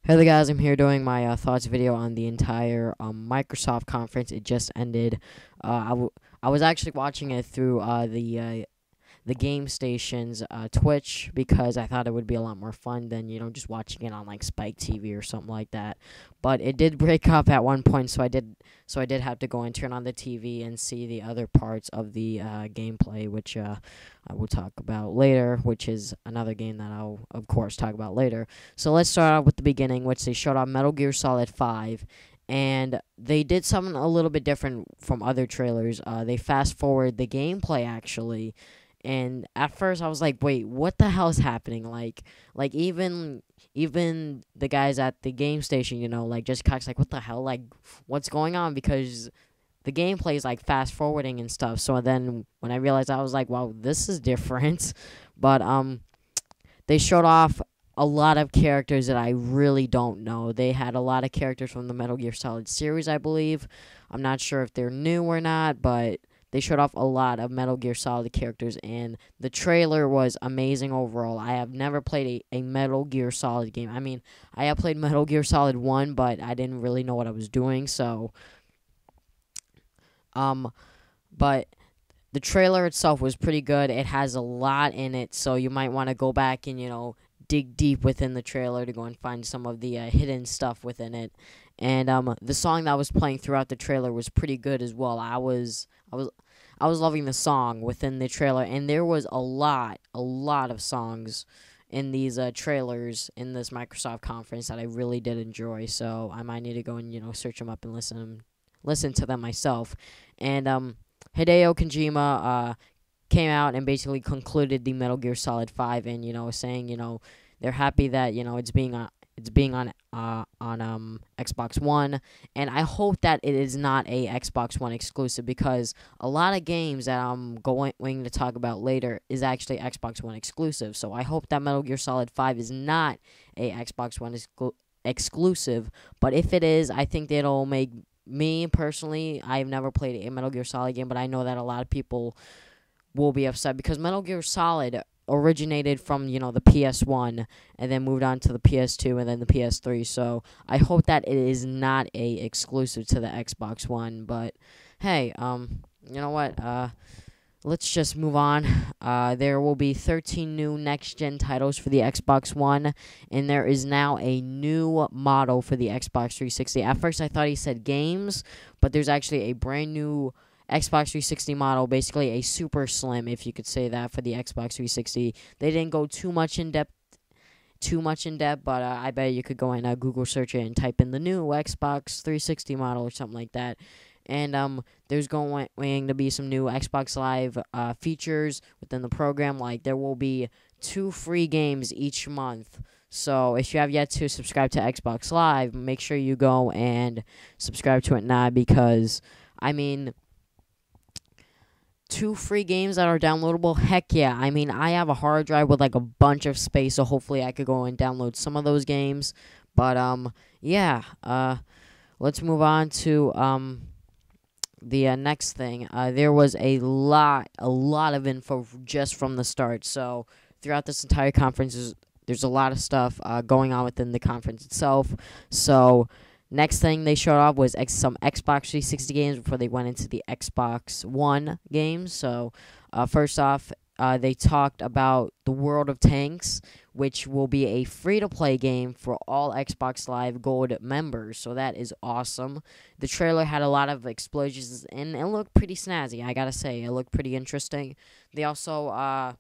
Hey there guys, I'm here doing my thoughts video on the entire Microsoft conference. It just ended. I was actually watching it through the game station's Twitch because I thought it would be a lot more fun than just watching it on like Spike TV or something like that. But it did break up at one point, so I did have to go and turn on the TV and see the other parts of the gameplay, which I will talk about later, which is another game that I'll of course talk about later. So let's start out with the beginning, which they showed off Metal Gear Solid 5. And they did something a little bit different from other trailers. They fast forward the gameplay actually, and at first I was like, wait, what the hell is happening? Like even the guys at the game station, like just cuts like, what the hell? Like, what's going on? Because the gameplay is like fast forwarding and stuff. So then when I realized, I was like, wow, this is different. But they showed off a lot of characters that I really don't know. They had a lot of characters from the Metal Gear Solid series, I believe. I'm not sure if they're new or not, but they showed off a lot of Metal Gear Solid characters, and the trailer was amazing overall. I have never played a Metal Gear Solid game. I mean, I have played Metal Gear Solid 1, but I didn't really know what I was doing, so but the trailer itself was pretty good. It has a lot in it, so you might want to go back and dig deep within the trailer to go and find some of the hidden stuff within it. And the song that was playing throughout the trailer was pretty good as well. I was loving the song within the trailer, and there was a lot of songs in these trailers in this Microsoft conference that I really did enjoy. So I might need to go and search them up and listen to them myself. And Hideo Kojima came out and basically concluded the Metal Gear Solid 5, and saying they're happy that it's being on Xbox One, and I hope that it is not a Xbox One exclusive, because a lot of games that I'm going to talk about later is actually Xbox One exclusive. So I hope that Metal Gear Solid 5 is not a Xbox One exclusive, but if it is, I think it'll make me personally, I've never played a Metal Gear Solid game, but I know that a lot of people will be upset because Metal Gear Solid originated from the PS1 and then moved on to the PS2 and then the PS3. So I hope that it is not a exclusive to the Xbox One. But hey, you know what? Let's just move on. There will be 13 new next-gen titles for the Xbox One, and there is now a new model for the Xbox 360. At first, I thought he said games, but there's actually a brand new Xbox 360 model, basically a super slim, if you could say that, for the Xbox 360. They didn't go too much in depth, but I bet you could go and Google search it and type in the new Xbox 360 model or something like that. And there's going to be some new Xbox Live features within the program. Like, there will be 2 free games each month. So if you have yet to subscribe to Xbox Live, make sure you go and subscribe to it now, because I mean, 2 free games that are downloadable, heck yeah. I mean, I have a hard drive with like a bunch of space, so hopefully I could go and download some of those games. But yeah, let's move on to the next thing. There was a lot of info just from the start. So throughout this entire conference, there's a lot of stuff going on within the conference itself. So next thing they showed off was some Xbox 360 games before they went into the Xbox One games. So first off, they talked about the World of Tanks, which will be a free-to-play game for all Xbox Live Gold members. So that is awesome. The trailer had a lot of explosions, and it looked pretty snazzy, I gotta say. It looked pretty interesting. They also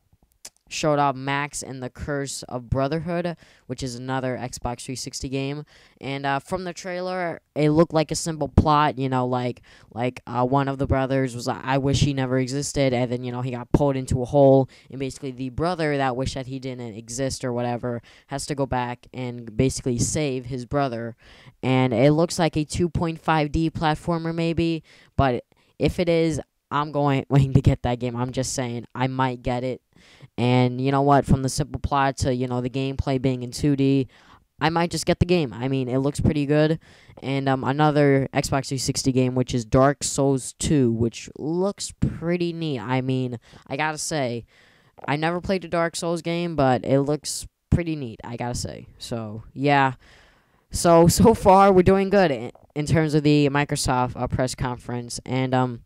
showed off Max and the Curse of Brotherhood, which is another Xbox 360 game. And from the trailer, it looked like a simple plot, like one of the brothers was like, I wish he never existed, and then, he got pulled into a hole, and basically the brother that wished that he didn't exist or whatever has to go back and basically save his brother. And it looks like a 2.5D platformer maybe, but if it is, I'm going to get that game. I'm just saying, I might get it. And you know what? From the simple plot to, the gameplay being in 2D, I might just get the game. I mean, it looks pretty good. And another Xbox 360 game, which is Dark Souls 2, which looks pretty neat. I mean, I gotta say, I never played a Dark Souls game, but it looks pretty neat, I gotta say. So, yeah. so far we're doing good in terms of the Microsoft press conference, and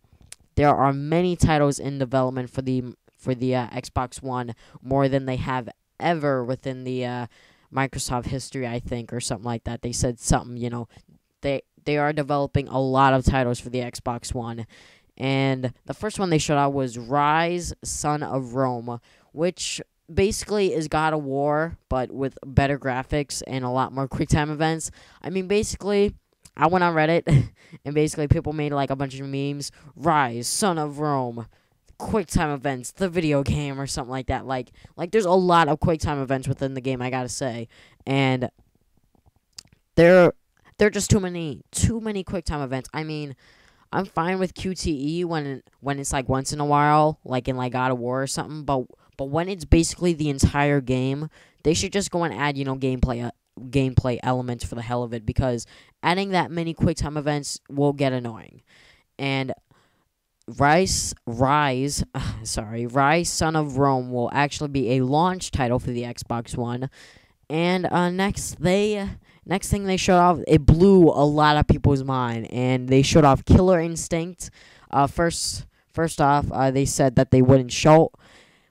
there are many titles in development for the Xbox One, more than they have ever within the Microsoft history, I think, or something like that. They said something, they are developing a lot of titles for the Xbox One. And the first one they showed out was Rise, Son of Rome, which basically is God of War, but with better graphics and a lot more QuickTime events. I mean, basically, I went on Reddit, and basically people made like a bunch of memes. Rise, Son of Rome, QuickTime events, the video game, or something like that. Like there's a lot of QuickTime events within the game, I gotta say, and there are just too many QuickTime events. I mean, I'm fine with QTE when it's like once in a while, like in like God of War or something. But when it's basically the entire game, they should just go and add gameplay elements for the hell of it, because adding that many QuickTime events will get annoying. And Rise, Son of Rome will actually be a launch title for the Xbox One. And next thing they showed off, it blew a lot of people's mind, and they showed off Killer Instinct. First off, they said that they wouldn't show.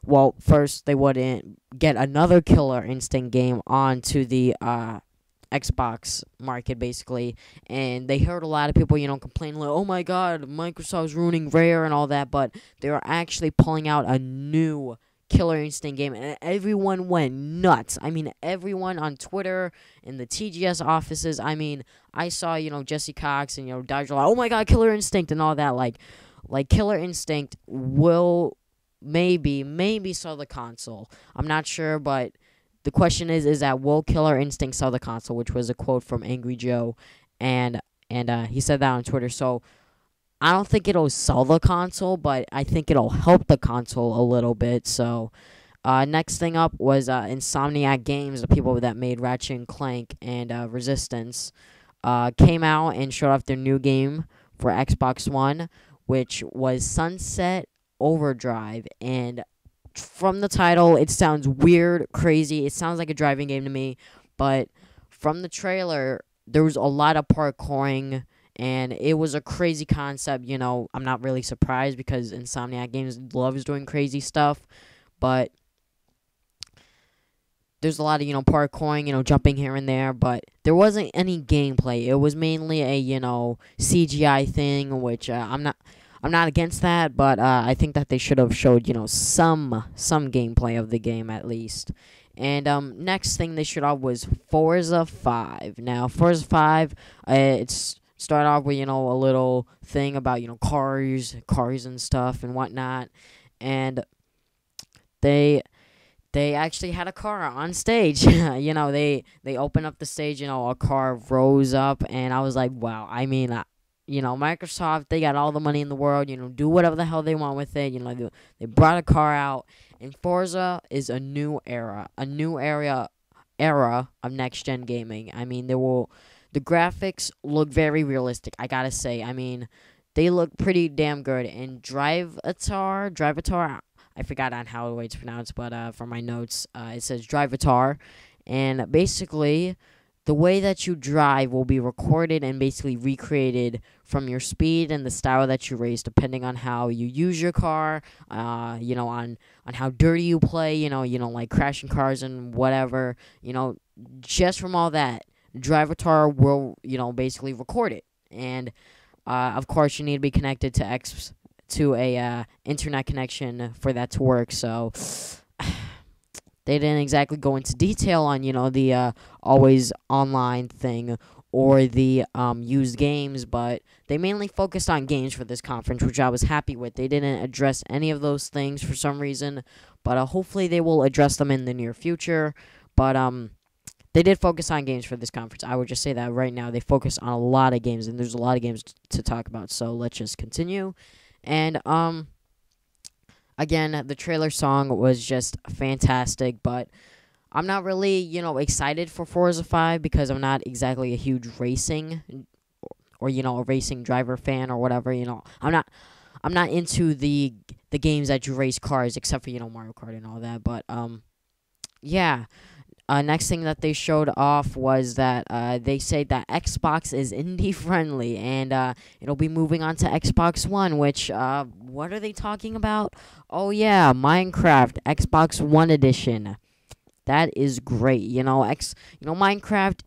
Well, first they wouldn't get another Killer Instinct game onto the Xbox market, basically. And they heard a lot of people, complain like, "Oh my God, Microsoft's ruining Rare and all that," but they were actually pulling out a new Killer Instinct game, and everyone went nuts. I mean, everyone on Twitter, in the TGS offices. I mean, I saw, Jesse Cox and, Dodger, like, "Oh my God, Killer Instinct," and all that. Like Killer Instinct will maybe sell the console. I'm not sure, but the question is that will Killer Instinct sell the console, which was a quote from Angry Joe, and he said that on Twitter. So I don't think it'll sell the console, but I think it'll help the console a little bit. So, next thing up was Insomniac Games, the people that made Ratchet and Clank and Resistance, came out and showed off their new game for Xbox One, which was Sunset Overdrive. And from the title, it sounds weird, crazy. It sounds like a driving game to me, but from the trailer, there was a lot of parkouring. And it was a crazy concept, I'm not really surprised because Insomniac Games loves doing crazy stuff. But there's a lot of, parkouring, jumping here and there. But there wasn't any gameplay. It was mainly a, CGI thing, which I'm not against that. But I think that they should have showed, some gameplay of the game at least. And next thing they showed off was Forza 5. Now, Forza 5, it's start off with, a little thing about, cars and stuff and whatnot. And they actually had a car on stage. They opened up the stage, a car rose up, and I was like, wow. I mean, Microsoft, they got all the money in the world, do whatever the hell they want with it. They brought a car out, and Forza is a new era of next-gen gaming. I mean, the graphics look very realistic, I gotta say. I mean, they look pretty damn good. And Drivatar, I forgot on how it's pronounced, but from my notes, it says Drivatar. And basically, the way that you drive will be recorded and basically recreated from your speed and the style that you race, depending on how you use your car, on how dirty you play, like crashing cars and whatever, just from all that. Drivatar will, basically record it. And, of course, you need to be connected to a internet connection for that to work. So, they didn't exactly go into detail on, the always online thing or the used games, but they mainly focused on games for this conference, which I was happy with. They didn't address any of those things for some reason, but hopefully they will address them in the near future. But, they did focus on games for this conference. I would just say that right now. They focus on a lot of games, and there's a lot of games to talk about. So let's just continue. And again, the trailer song was just fantastic, but I'm not really, excited for Forza 5 because I'm not exactly a huge racing or a racing driver fan or whatever. I'm not into the games that you race cars except for Mario Kart and all that. But yeah. next thing that they showed off was that they say that Xbox is indie friendly, and it'll be moving on to Xbox One. Which what are they talking about? Oh yeah, Minecraft Xbox One edition. That is great. Minecraft.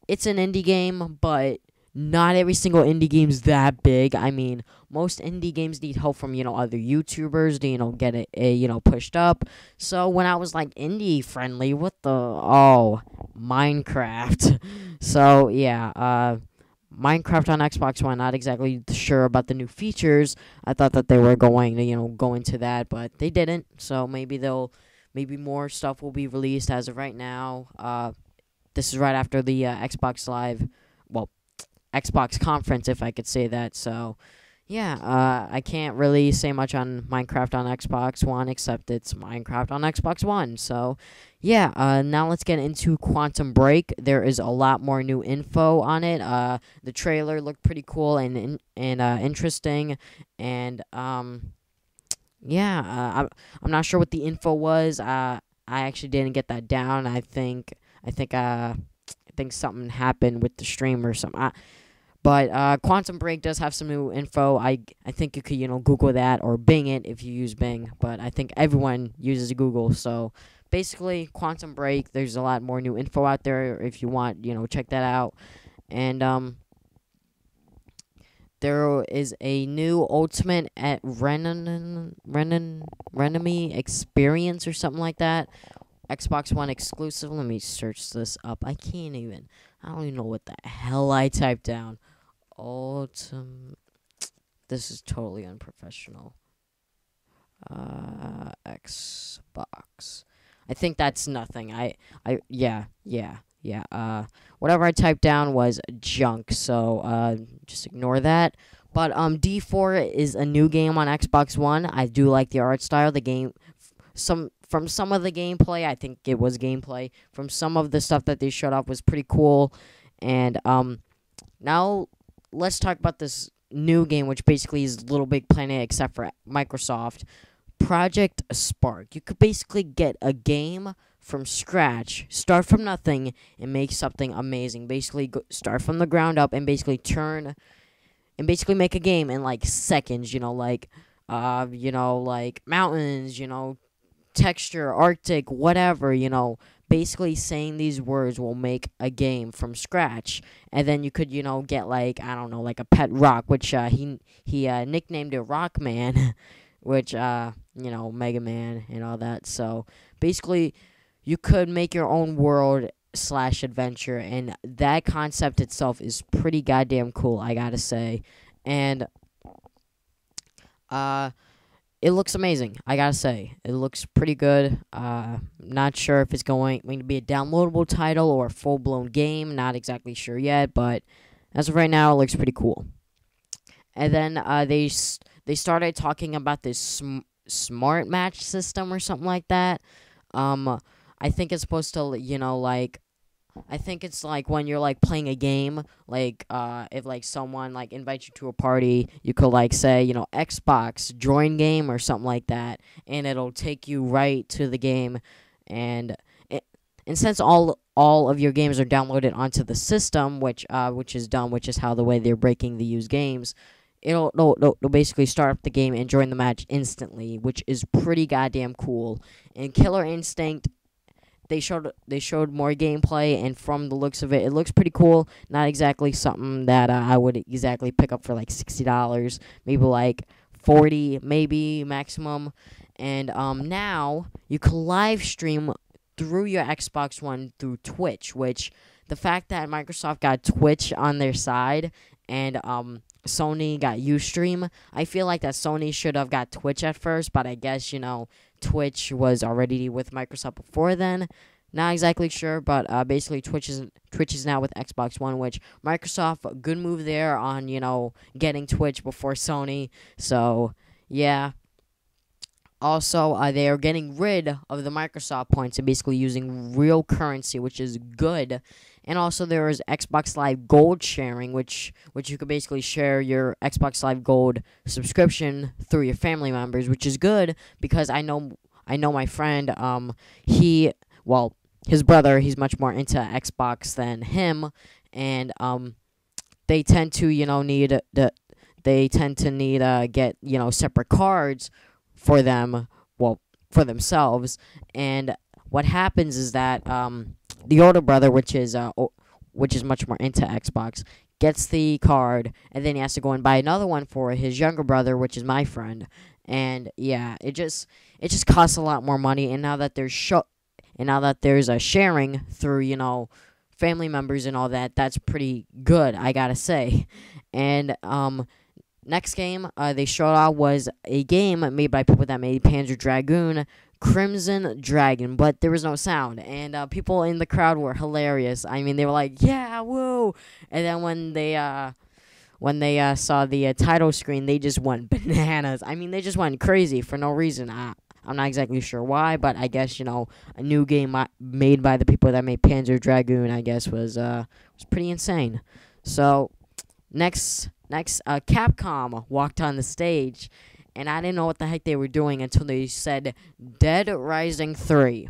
It's an indie game, but not every single indie game's that big. I mean, most indie games need help from, other YouTubers to, get it, pushed up. So when I was like, indie friendly, what the, oh, Minecraft. So, yeah, Minecraft on Xbox One, not exactly sure about the new features. I thought that they were going to, go into that, but they didn't. So maybe more stuff will be released as of right now. This is right after the Xbox Live, well, Xbox conference, if I could say that. So, yeah, I can't really say much on Minecraft on Xbox One, except it's Minecraft on Xbox One. So, yeah, now let's get into Quantum Break. There is a lot more new info on it. The trailer looked pretty cool and interesting, and yeah, I'm not sure what the info was. I actually didn't get that down. I think something happened with the stream or something. But Quantum Break does have some new info. I think you could, Google that or Bing it if you use Bing. But I think everyone uses Google. So basically, Quantum Break, there's a lot more new info out there. If you want, check that out. And there is a new Ultimate at Renemy experience or something like that. Xbox One exclusive. Let me search this up. I don't even know what the hell I typed down. Ultimate. This is totally unprofessional. Xbox. I think that's nothing. Yeah. Whatever I typed down was junk, so just ignore that. But D4 is a new game on Xbox One. I do like the art style. The game, from some of the gameplay, I think it was gameplay. From some of the stuff that they showed off was pretty cool. And now let's talk about this new game, which basically is Little Big Planet except for Microsoft. Project Spark. You could basically get a game from scratch, start from nothing, and make something amazing. Basically, start from the ground up and basically make a game in like seconds. Like mountains. Texture, Arctic, whatever. Basically saying these words will make a game from scratch, and then you could get like, I don't know, like a pet rock, which he nicknamed it Rockman. Which, Mega Man and all that. So, basically, you could make your own world / adventure, and that concept itself is pretty goddamn cool, I gotta say. And, it looks amazing, I gotta say. It looks pretty good. Not sure if it's going to be a downloadable title or a full-blown game. Not exactly sure yet, but as of right now, it looks pretty cool. And then, they started talking about this smart match system or something like that. I think it's supposed to, I think it's like when you're like playing a game, like if like someone like invites you to a party, you could like say, Xbox join game or something like that, and it'll take you right to the game. And since all of your games are downloaded onto the system, which is done, which is how the way they're breaking the used games. It'll basically start up the game and join the match instantly, which is pretty goddamn cool. And Killer Instinct, they showed more gameplay, and from the looks of it, it looks pretty cool. Not exactly something that I would exactly pick up for like $60, maybe like $40, maybe maximum. And now you can live stream through your Xbox One through Twitch, which the fact that Microsoft got Twitch on their side and Sony got Ustream. I feel like that Sony should have got Twitch at first, but I guess, Twitch was already with Microsoft before then. Not exactly sure, but basically Twitch is now with Xbox One, which Microsoft, good move there on, getting Twitch before Sony. So, yeah. Also, they are getting rid of the Microsoft points and basically using real currency, which is good. And also, there is Xbox Live Gold sharing, which you could basically share your Xbox Live Gold subscription through your family members, which is good because I know my friend, his brother, he's much more into Xbox than him, and they tend to need get separate cards for them, well, for themselves. And what happens is that the older brother, which is much more into Xbox, gets the card, and then he has to go and buy another one for his younger brother, which is my friend. And yeah, it just costs a lot more money. And now that there's a sharing through family members and all that, that's pretty good, I gotta say. And next game they showed out was a game made by people that made Panzer Dragoon Crimson Dragon, but there was no sound, and people in the crowd were hilarious. I mean, they were like, "Yeah, woo!" And then when they saw the title screen, they just went bananas. I mean, they just went crazy for no reason. I'm not exactly sure why, but I guess a new game made by the people that made Panzer Dragoon, I guess, was pretty insane. So next, Capcom walked on the stage, and I didn't know what the heck they were doing until they said Dead Rising 3.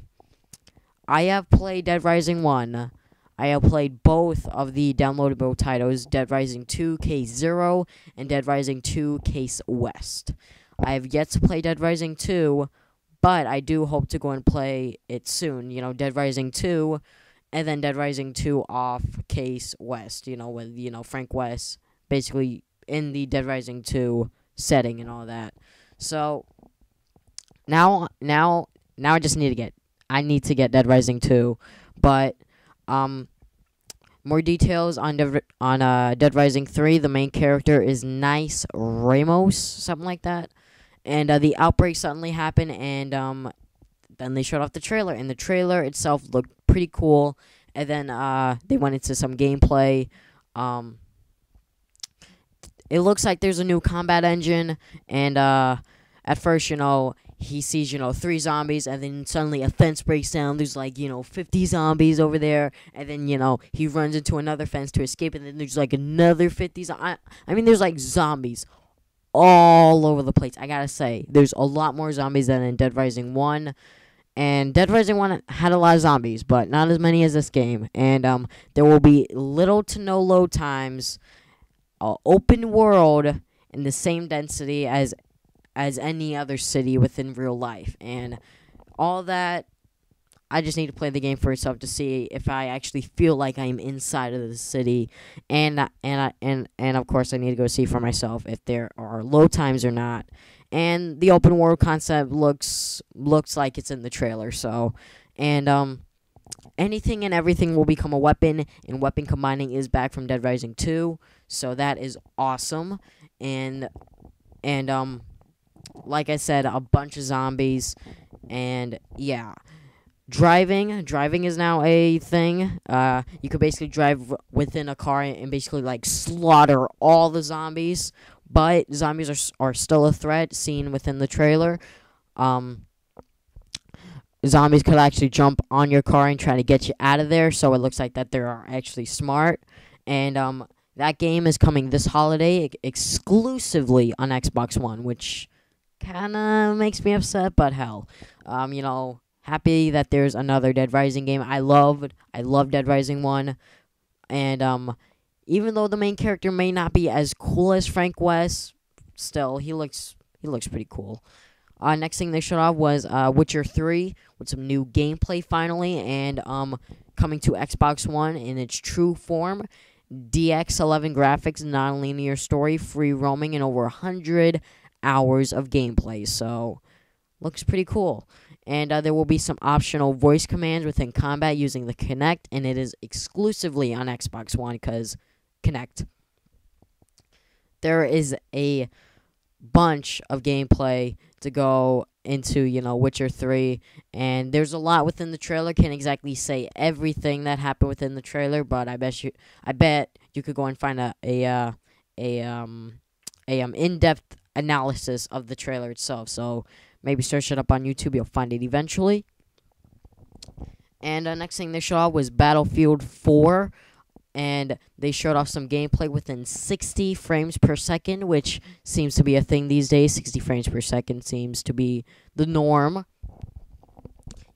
I have played Dead Rising 1. I have played both of the downloadable titles, Dead Rising 2 Case Zero and Dead Rising 2 Case West. I have yet to play Dead Rising 2, but I do hope to go and play it soon. Dead Rising 2, and then Dead Rising 2 off Case West, with, Frank West basically in the Dead Rising 2 setting and all that. So now I just need to get Dead Rising 2, but more details on Dead Rising 3. The main character is Nice Ramos, something like that. And the outbreak suddenly happened, and then they showed off the trailer, and the trailer itself looked pretty cool. And then they went into some gameplay. It looks like there's a new combat engine, and at first, he sees, 3 zombies, and then suddenly a fence breaks down. There's 50 zombies over there, and then, he runs into another fence to escape, and then there's another 50 I mean, there's zombies all over the place. I gotta say, there's a lot more zombies than in Dead Rising 1. And Dead Rising 1 had a lot of zombies, but not as many as this game. And there will be little to no load times, open world, in the same density as any other city within real life. And all that, I just need to play the game for itself to see if I actually feel like I'm inside of the city, and of course I need to go see for myself if there are load times or not. And the open world concept looks like it's in the trailer. So, and anything and everything will become a weapon, and weapon combining is back from Dead Rising 2. So that is awesome. And like I said, a bunch of zombies, and yeah. Driving is now a thing. You could basically drive within a car and basically slaughter all the zombies, but zombies are still a threat seen within the trailer. Zombies could actually jump on your car and try to get you out of there, so it looks like that they are actually smart. And that game is coming this holiday exclusively on Xbox One, which kind of makes me upset, but hell, happy that there's another Dead Rising game. I love Dead Rising 1, and even though the main character may not be as cool as Frank West, still he looks pretty cool. Next thing they showed off was Witcher 3 with some new gameplay finally, and coming to Xbox One in its true form. DX11 graphics, non-linear story, free roaming, and over 100 hours of gameplay. So looks pretty cool. And there will be some optional voice commands within combat using the Kinect, and it is exclusively on Xbox One because Kinect. There is a bunch of gameplay to go into, Witcher 3, and there's a lot within the trailer. Can't exactly say everything that happened within the trailer, but I bet you could go and find a in-depth analysis of the trailer itself. So maybe search it up on YouTube. You'll find it eventually. And next thing they showed off was Battlefield 4. And they showed off some gameplay within 60 frames per second, which seems to be a thing these days. 60 frames per second seems to be the norm.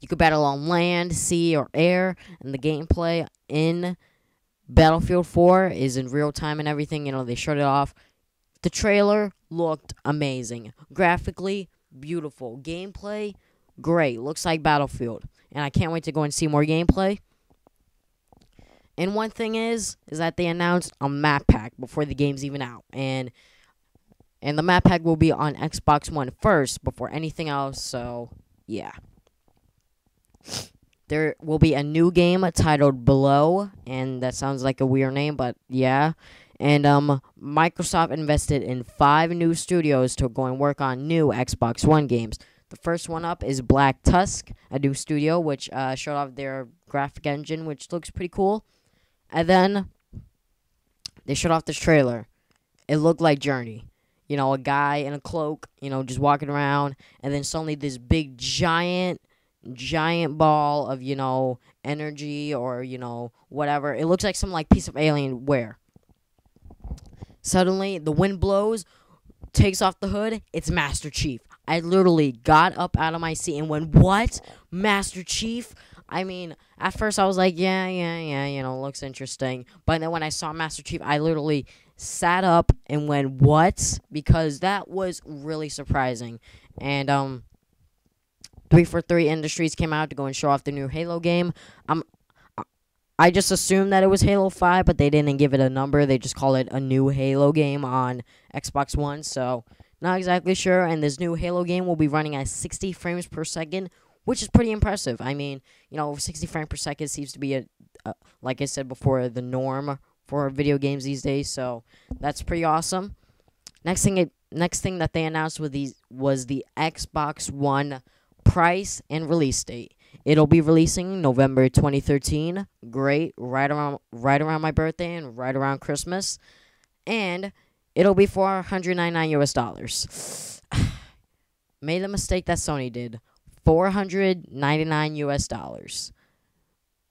You could battle on land, sea, or air, and the gameplay in Battlefield 4 is in real time and everything. They showed it off. The trailer looked amazing. Graphically, beautiful. Gameplay, great. Looks like Battlefield. And I can't wait to go and see more gameplay. And one thing is that they announced a map pack before the game's even out. And the map pack will be on Xbox One first before anything else. So, yeah. There will be a new game titled Below. And that sounds like a weird name, but yeah. And Microsoft invested in 5 new studios to go and work on new Xbox One games. The first one up is Black Tusk, a new studio, which showed off their graphic engine, which looks pretty cool. And then they showed off this trailer. It looked like Journey. A guy in a cloak, just walking around. And then suddenly this big giant ball of, energy or, whatever. It looks like some piece of Alienware. Suddenly, the wind blows, takes off the hood. It's Master Chief. I literally got up out of my seat and went, what? Master Chief? I mean, at first I was like, yeah, looks interesting. But then when I saw Master Chief, I literally sat up and went, what? Because that was really surprising. And 343 Industries came out to go and show off the new Halo game. I just assumed that it was Halo 5, but they didn't give it a number. They just call it a new Halo game on Xbox One, so not exactly sure. And this new Halo game will be running at 60 frames per second, which is pretty impressive. I mean, 60 frames per second seems to be, like I said before, the norm for video games these days, so that's pretty awesome. Next thing that they announced was the Xbox One price and release date. It'll be releasing November 2013. Great, right around my birthday and right around Christmas, and it'll be $499. Made the mistake that Sony did. $499.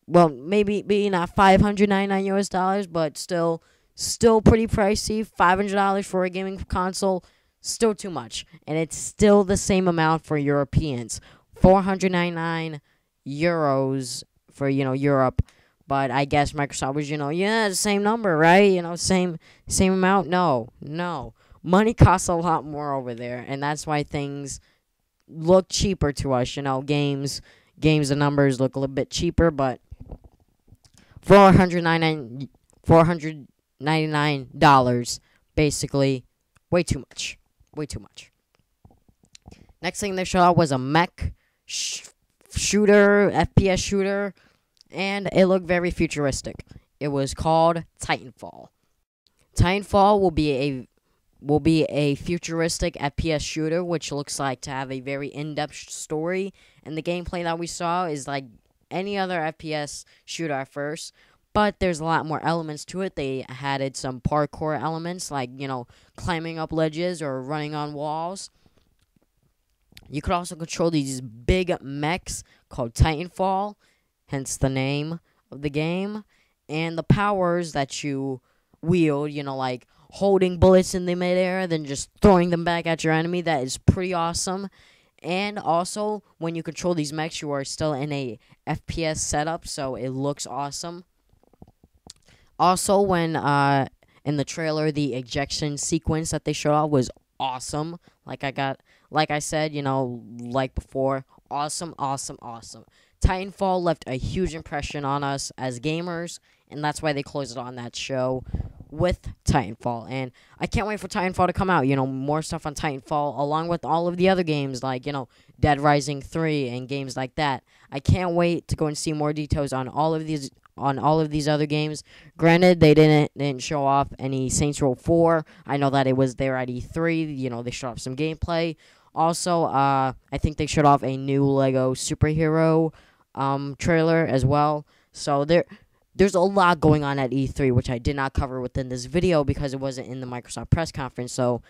Well, maybe not $599, but still pretty pricey. $500 for a gaming console, still too much, and it's still the same amount for Europeans. 499 euros for Europe, but I guess Microsoft was the same number, right? Same amount. No, money costs a lot more over there, and that's why things look cheaper to us. Games the numbers look a little bit cheaper, but $499 basically way too much. Next thing they showed was a mech shooter, FPS shooter, and it looked very futuristic. It was called Titanfall. Titanfall will be a futuristic FPS shooter, which looks like to have a very in-depth story. And the gameplay that we saw is like any other FPS shooter at first, but there's a lot more elements to it. They added some parkour elements, like climbing up ledges or running on walls. You could also control these big mechs called Titanfall, hence the name of the game. And the powers that you wield, like holding bullets in the midair, then just throwing them back at your enemy, that is pretty awesome. And also, when you control these mechs, you are still in a FPS setup, so it looks awesome. Also, when in the trailer, the ejection sequence that they showed off was awesome. Like I said, like before, awesome. Titanfall left a huge impression on us as gamers, and that's why they closed it on that show with Titanfall. And I can't wait for Titanfall to come out. More stuff on Titanfall, along with all of the other games like, Dead Rising 3 and games like that. I can't wait to go and see more details on all of these other games. Granted, they didn't show off any Saints Row 4. I know that it was there at E3. They showed off some gameplay. Also, I think they showed off a new Lego superhero trailer as well. So there's a lot going on at E3, which I did not cover within this video because it wasn't in the Microsoft press conference. So,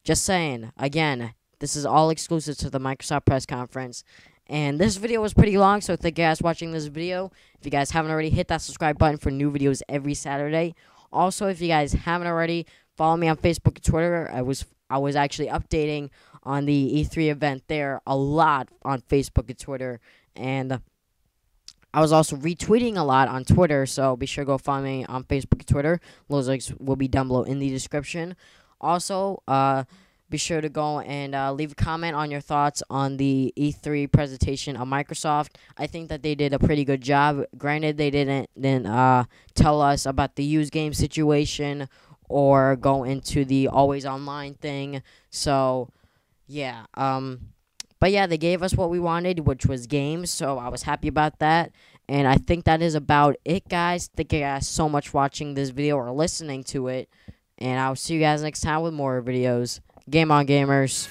just saying, again, this is all exclusive to the Microsoft press conference. And this video was pretty long, so thank you guys for watching this video. If you guys haven't already, hit that subscribe button for new videos every Saturday. Also, if you guys haven't already, follow me on Facebook and Twitter. I was actually updating on the E3 event there a lot on Facebook and Twitter. and I was also retweeting a lot on Twitter, so be sure to go find me on Facebook and Twitter. Those links will be down below in the description. Also, be sure to go and leave a comment on your thoughts on the E3 presentation of Microsoft. I think that they did a pretty good job. Granted, they didn't tell us about the used game situation or go into the always online thing. So, yeah. But yeah, they gave us what we wanted, which was games, so I was happy about that. And I think that is about it, guys. Thank you guys so much for watching this video or listening to it. And I'll see you guys next time with more videos. Game on, gamers.